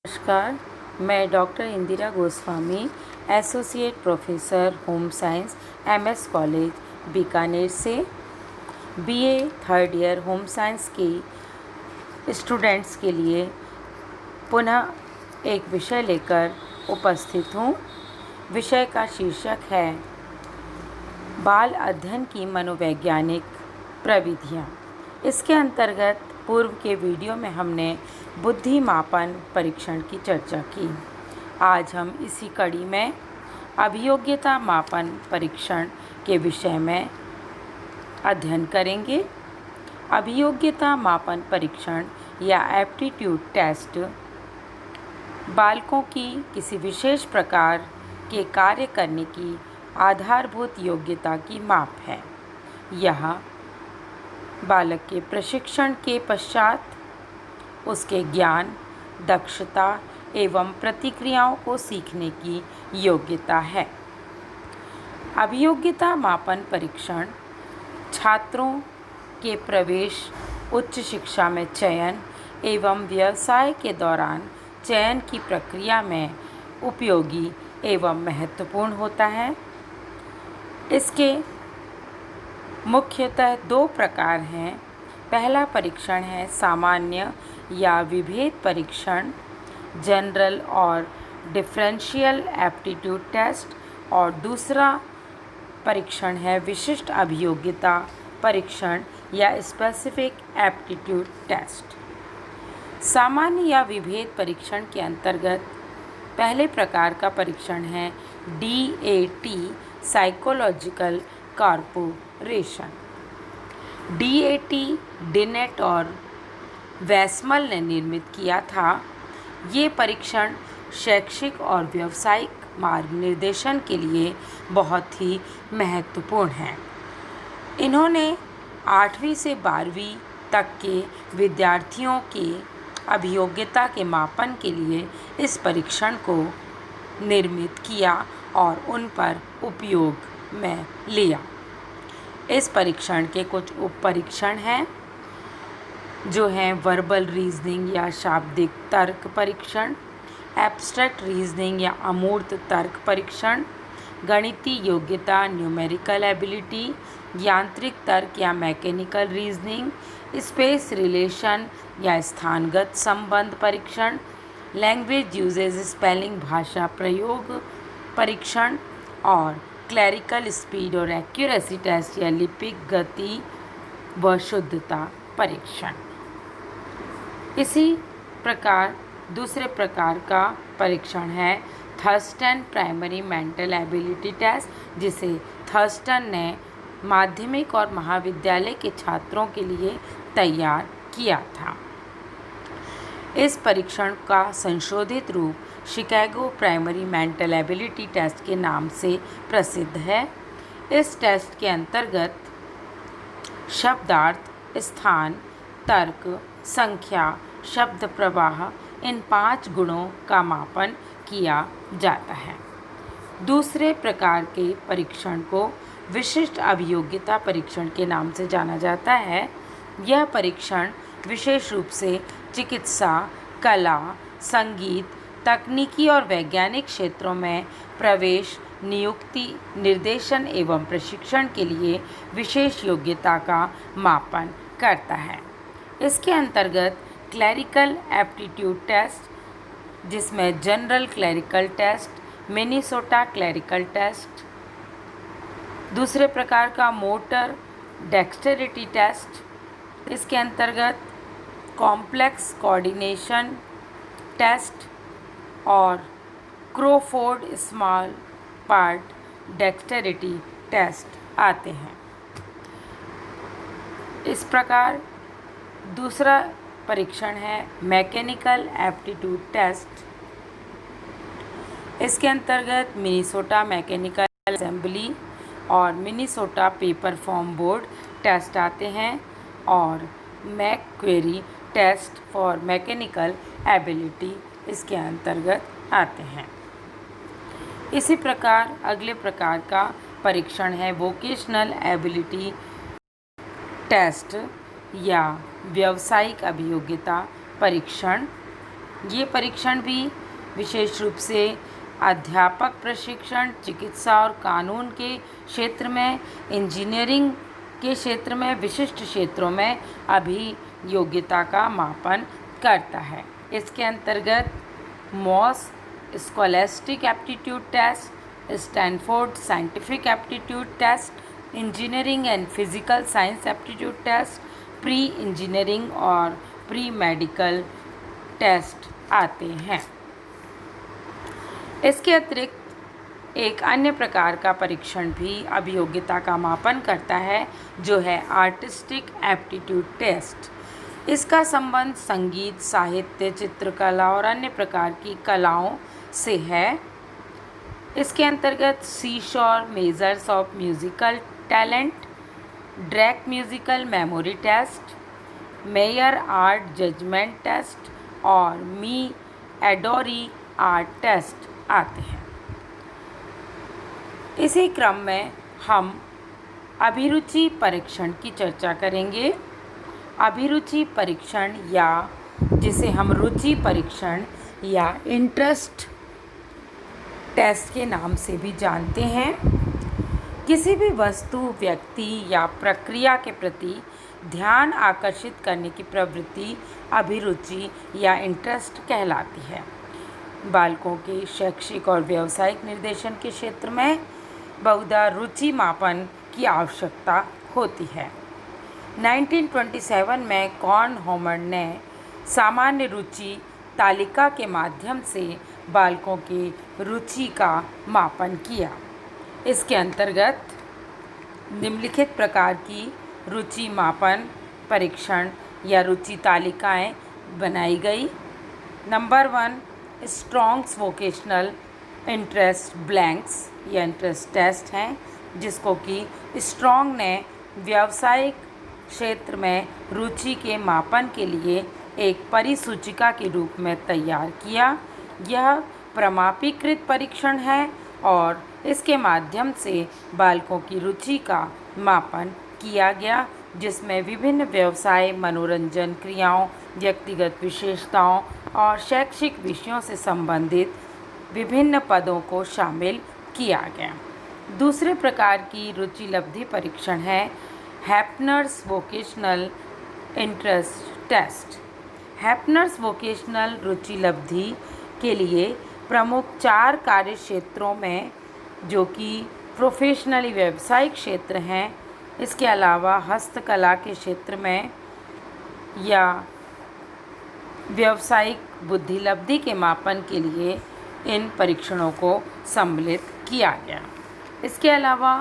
नमस्कार, मैं doctor Indira Goswami, associate professor home science, MS college Bikaner से BA third year home science की स्टूडेंट्स के लिए पुनः एक विषय लेकर उपस्थित हूँ। विषय का शीर्षक है बाल अध्ययन की मनोवैज्ञानिक प्रविधियाँ। इसके अंतर्गत पूर्व के वीडियो में हमने बुद्धि मापन परीक्षण की चर्चा की। आज हम इसी कड़ी में अभियोग्यता मापन परीक्षण के विषय में अध्ययन करेंगे। अभियोग्यता मापन परीक्षण या एप्टीट्यूड टेस्ट बालकों की किसी विशेष प्रकार के कार्य करने की आधारभूत योग्यता की माप है। यह बालक के प्रशिक्षण के पश्चात उसके ज्ञान, दक्षता एवं प्रतिक्रियाओं को सीखने की योग्यता है। अभियोग्यता मापन परीक्षण छात्रों के प्रवेश, उच्च शिक्षा में चयन एवं व्यवसाय के दौरान चयन की प्रक्रिया में उपयोगी एवं महत्वपूर्ण होता है। इसके मुख्यतः दो प्रकार हैं। पहला परीक्षण है सामान्य या विभेद परीक्षण, जनरल और डिफरेंशियल एप्टीट्यूड टेस्ट, और दूसरा परीक्षण है विशिष्ट अभियोग्यता परीक्षण या स्पेसिफिक एप्टीट्यूड टेस्ट। सामान्य या विभेद परीक्षण के अंतर्गत पहले प्रकार का परीक्षण है DAT psychological corporation. DAT dentate और वैस्मल ने निर्मित किया था। ये परीक्षण शैक्षिक और व्यावसायिक मार्ग निर्देशन के लिए बहुत ही महत्वपूर्ण हैं। इन्होंने 8वीं से 12वीं तक के विद्यार्थियों के अभियोग्यता के मापन के लिए इस परीक्षण को निर्मित किया और उन पर उपयोग में लिया। इस परीक्षण के कुछ उप परीक्षण हैं जो हैं वर्बल रीजनिंग या शाब्दिक तर्क परीक्षण, एब्स्ट्रैक्ट रीजनिंग या अमूर्त तर्क परीक्षण, गणितीय योग्यता न्यूमेरिकल एबिलिटी, यांत्रिक तर्क या मैकेनिकल रीजनिंग, स्पेस रिलेशन या स्थानगत संबंध परीक्षण, लैंग्वेज यूजेज स्पेलिंग भाषा प्रयोग परीक्षण, और क्लैरिकल स्पीड और एक्यूरेसी टेस्ट या लिपिक गति व शुद्धता परीक्षण। इसी प्रकार दूसरे प्रकार का परीक्षण है Thurstone primary mental ability test, जिसे थर्स्टन ने माध्यमिक और महाविद्यालय के छात्रों के लिए तैयार किया था। इस परीक्षण का संशोधित रूप Chicago primary mental ability test के नाम से प्रसिद्ध है। इस टेस्ट के अंतर्गत शब्दार्थ, स्थान, तर्क, संख्या, शब्द प्रवाह, इन 5 गुणों का मापन किया जाता है। दूसरे प्रकार के परीक्षण को विशिष्ट अभियोग्यता परीक्षण के नाम से जाना जाता है। यह परीक्षण विशेष रूप से चिकित्सा, कला, संगीत, तकनीकी और वैज्ञानिक क्षेत्रों में प्रवेश, नियुक्ति, निर्देशन एवं प्रशिक्षण के लिए विशेष योग्यता का मापन करता है। इसके अंतर्गत क्लैरिकल एप्टीट्यूड टेस्ट, जिसमें general clerical test, Minnesota clerical test, दूसरे प्रकार का मोटर डेक्सटेरिटी टेस्ट, इसके अंतर्गत कॉम्प्लेक्स कोऑर्डिनेशन टेस्ट और Crawford small part dexterity test आते हैं। इस प्रकार दूसरा परीक्षण है मैकेनिकल एप्टीट्यूड टेस्ट। इसके अंतर्गत मिनीसोटा मैकेनिकल असेंबली और Minnesota paper form board test आते हैं, और MacQuarrie test for mechanical ability इसके अंतर्गत आते हैं। इसी प्रकार अगले प्रकार का परीक्षण है वोकेशनल एबिलिटी टेस्ट या व्यावसायिक अभियोग्यता परीक्षण। ये परीक्षण भी विशेष रूप से अध्यापक प्रशिक्षण, चिकित्सा और कानून के क्षेत्र में, इंजीनियरिंग के क्षेत्र में, विशिष्ट क्षेत्रों में अभियोग्यता का मापन करता है। इसके अंतर्गत Moss scholastic aptitude test, Stanford scientific aptitude test, engineering and physical science aptitude test, pre engineering और प्री मेडिकल टेस्ट आते हैं। इसके अतिरिक्त एक अन्य प्रकार का परीक्षण भी अभियोग्यता का मापन करता है, जो है आर्टिस्टिक एप्टीट्यूड टेस्ट। इसका संबंध संगीत, साहित्य, चित्रकला और अन्य प्रकार की कलाओं से है। इसके अंतर्गत Seashore measures of musical talent, Drake musical memory test, Meier art judgement test और मी एडोरी आर्ट टेस्ट आते हैं। इसी क्रम में हम अभिरुचि परीक्षण की चर्चा करेंगे। अभिरुचि परीक्षण या जिसे हम रुचि परीक्षण या इंटरेस्ट टेस्ट के नाम से भी जानते हैं, किसी भी वस्तु, व्यक्ति या प्रक्रिया के प्रति ध्यान आकर्षित करने की प्रवृत्ति अभिरुचि या इंटरेस्ट कहलाती है। बालकों के शैक्षिक और व्यावसायिक निर्देशन के क्षेत्र में बहुधा रुचि मापन की आवश्यकता होती है। 1927 में कॉर्नहोमर ने सामान्य रुचि तालिका के माध्यम से बालकों की रुचि का मापन किया। इसके अंतर्गत निम्नलिखित प्रकार की रुचि मापन परीक्षण या रुचि तालिकाएं बनाई गई। Number 1, strongs vocational interest blanks या इंटरेस्ट टेस्ट हैं, जिसको कि स्ट्रॉन्ग ने व्यावसायिक क्षेत्र में रुचि के मापन के लिए एक परिसूचिका के रूप में तैयार किया। यह प्रमाणीकृत परीक्षण है और इसके माध्यम से बालकों की रुचि का मापन किया गया, जिसमें विभिन्न व्यवसाय, मनोरंजन क्रियाओं, व्यक्तिगत विशेषताओं और शैक्षिक विषयों से संबंधित विभिन्न पदों को शामिल किया गया। दूसरे प्रकार की रुचि लब्धि परीक्षण है हैप्नर्स वोकेशनल इंटरेस्ट टेस्ट। हैप्नर्स वोकेशनल रुचि लब्धि के लिए प्रमुख 4 कार्य क्षेत्रों में, जो कि प्रोफेशनली व्यावसायिक क्षेत्र हैं, इसके अलावा हस्तकला के क्षेत्र में या व्यावसायिक बुद्धि लब्धि के मापन के लिए इन परीक्षणों को सम्मिलित किया गया। इसके अलावा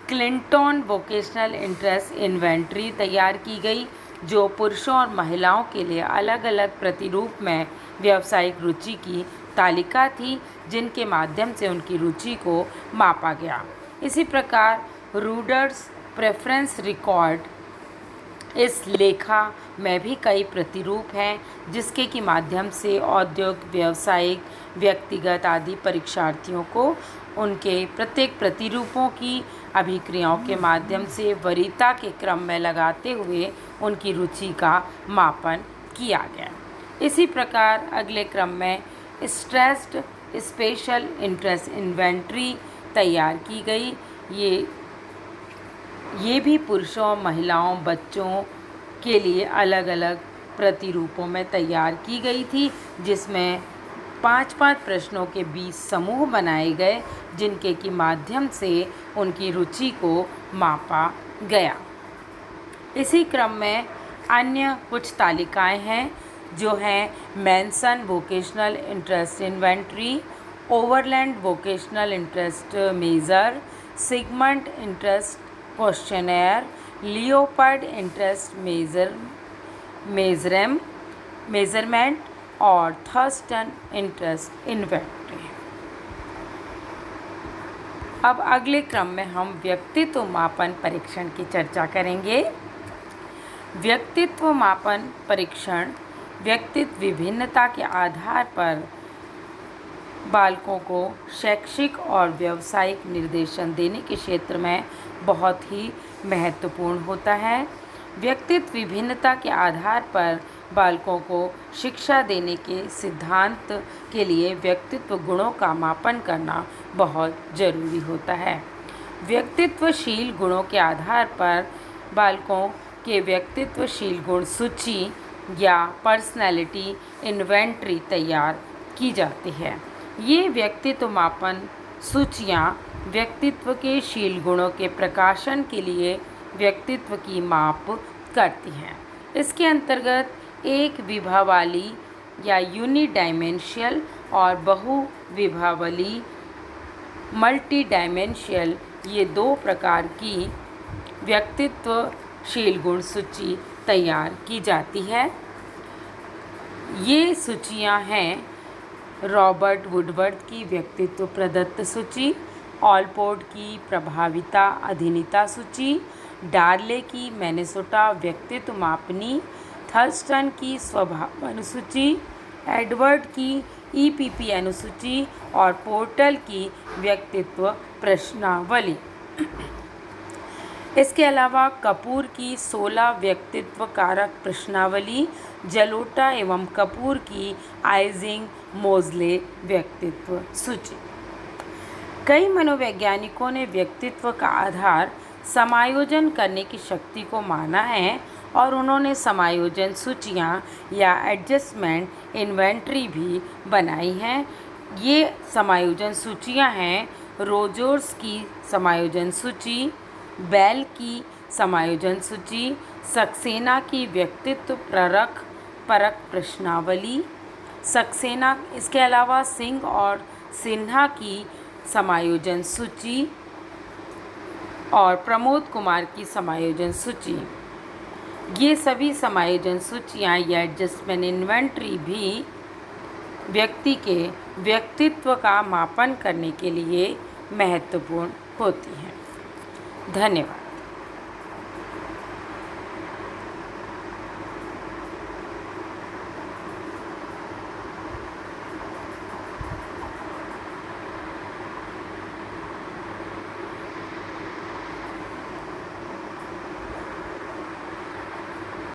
क्लिंटन वोकेशनल इंटरेस्ट इन्वेंट्री तैयार की गई, जो पुरुषों और महिलाओं के लिए अलग अलग प्रतिरूप में व्यावसायिक रुचि की तालिका थी, जिनके माध्यम से उनकी रुचि को मापा गया। इसी प्रकार रूडर्स प्रेफरेंस रिकॉर्ड, इस लेखा में भी कई प्रतिरूप हैं, जिसके की माध्यम से औद्योगिक, व्यावसायिक, व्यक्तिगत आदि परीक्षार्थियों को उनके प्रत्येक प्रतिरूपों की अभिक्रियाओं के माध्यम से वरीयता के क्रम में लगाते हुए उनकी रुचि का मापन किया गया। इसी प्रकार अगले क्रम में स्ट्रेस्ड स्पेशल इंटरेस्ट इन्वेंट्री तैयार की गई। ये भी पुरुषों, महिलाओं, बच्चों के लिए अलग अलग प्रतिरूपों में तैयार की गई थी, जिसमें 5-5 प्रश्नों के 20 समूह बनाए गए, जिनके की माध्यम से उनकी रुचि को मापा गया। इसी क्रम में अन्य कुछ तालिकाएं हैं, जो हैं Manson vocational interest inventory, Overland vocational interest measure, Sigmund interest questionnaire, Leopard interest measurement और थर्स्टन इंटरेस्ट इन्वेंट्री। अब अगले क्रम में हम व्यक्तित्व मापन परीक्षण की चर्चा करेंगे। व्यक्तित्व मापन परीक्षण व्यक्तित्व विभिन्नता के आधार पर बालकों को शैक्षिक और व्यावसायिक निर्देशन देने के क्षेत्र में बहुत ही महत्वपूर्ण होता है। व्यक्तित्व विभिन्नता के आधार पर बालकों को शिक्षा देने के सिद्धांत के लिए व्यक्तित्व गुणों का मापन करना बहुत ज़रूरी होता है। व्यक्तित्वशील गुणों के आधार पर बालकों के व्यक्तित्वशील गुण सूची या पर्सनैलिटी इन्वेंट्री तैयार की जाती है। ये व्यक्तित्व मापन सूचियाँ व्यक्तित्व के शील गुणों के प्रकाशन के लिए व्यक्तित्व की माप करती हैं। इसके अंतर्गत एक विभावाली या यूनिडायमेंशियल और बहुविभावाली मल्टी डायमेंशियल, ये 2 प्रकार की व्यक्तित्वशील गुण सूची तैयार की जाती है। ये सूचियाँ हैं रॉबर्ट वुडवर्ड की व्यक्तित्व प्रदत्त सूची, ऑलपोर्ट की प्रभाविता अधीनता सूची, डार्ले की मिनेसोटा व्यक्तित्व मापनी, थर्स्टन की स्वभाव अनुसूची, एडवर्ड की ईपीपी अनुसूची और पोर्टल की व्यक्तित्व प्रश्नावली। इसके अलावा कपूर की 16 व्यक्तित्व कारक प्रश्नावली, जलोटा एवं कपूर की आइजिंग मोज़ले व्यक्तित्व सूची। कई मनोवैज्ञानिकों ने व्यक्तित्व का आधार समायोजन करने की शक्ति को माना है और उन्होंने समायोजन सूचियाँ या एडजस्टमेंट इन्वेंट्री भी बनाई हैं। ये समायोजन सूचियाँ हैं रोजर्स की समायोजन सूची, बेल की समायोजन सूची, सक्सेना की व्यक्तित्व परक प्रश्नावली, सक्सेना। इसके अलावा सिंह और सिन्हा की समायोजन सूची और प्रमोद कुमार की समायोजन सूची। ये सभी समायोजन सूचियाँ या एडजस्टमेंट इन्वेंट्री भी व्यक्ति के व्यक्तित्व का मापन करने के लिए महत्वपूर्ण होती हैं। धन्यवाद।